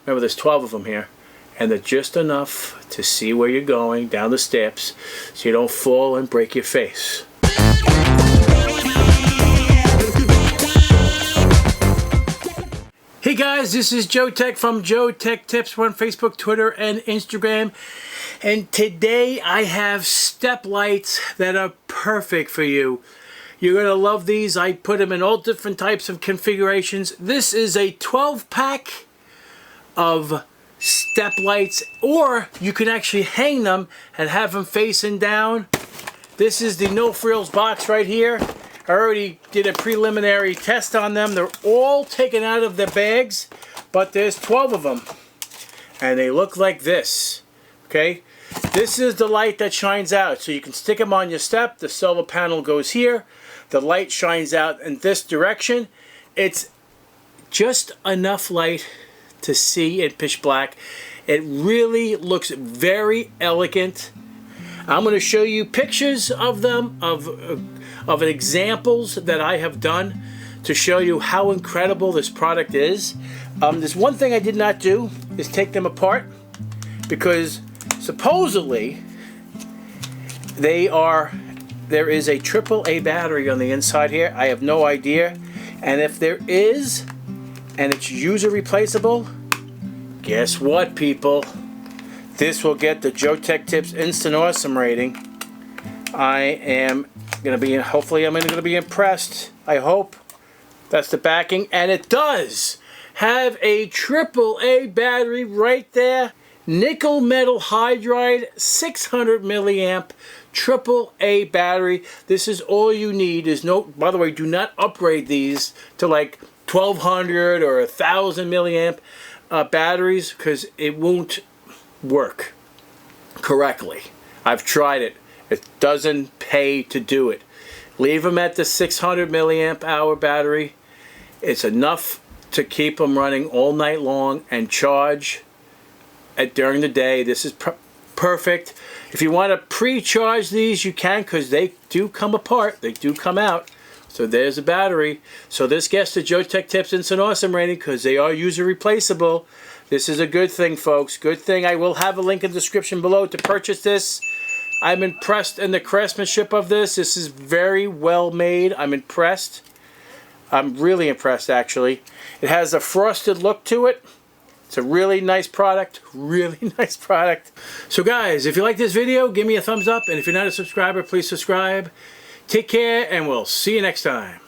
Remember, there's 12 of them here. And they're just enough to see where you're going down the steps so you don't fall and break your face. Hey guys, this is Joeteck from JoeteckTips. We're on Facebook, Twitter, and Instagram. And today I have step lights that are perfect for you. You're going to love these. I put them in all different types of configurations. This is a 12-pack of step lights, or you can actually hang them and have them facing down. This is the no frills box right here. I already did a preliminary test on them. They're all taken out of their bags, but there's 12 of them, and they look like this. Okay, this is the light that shines out, so you can stick them on your step. The solar panel goes here. The light shines out in this direction. It's just enough light to see in pitch black. It really looks very elegant. I'm going to show you pictures of them, of examples that I have done to show you how incredible this product is. There's one thing I did not do is take them apart, because supposedly there is a AAA battery on the inside here. I have no idea, and if there is, and it's user replaceable, guess what, people? This will get the JoeteckTips Instant Awesome rating. I am going to be, hopefully I'm going to be impressed. I hope. That's the backing, and it does have a AAA battery right there. Nickel metal hydride, 600 milliamp AAA battery. This is all you need. There's no, by the way, do not upgrade these to like 1200 or 1000 milliamp batteries, because it won't work correctly. I've tried it. It doesn't pay to do it. Leave them at the 600 milliamp hour battery. It's enough to keep them running all night long and charge during the day. This is perfect. If you want to pre-charge these, you can, because they do come apart. They do come out. So there's a battery. So this gets the JoeteckTips Instant Awesome rating, because they are user replaceable. This is a good thing, folks. Good thing. I will have a link in the description below to purchase this. I'm impressed in the craftsmanship of this. This is very well made. I'm impressed. I'm really impressed, actually. It has a frosted look to it. It's a really nice product. Really nice product. So guys, if you like this video, give me a thumbs up. And if you're not a subscriber, please subscribe. Take care, and we'll see you next time.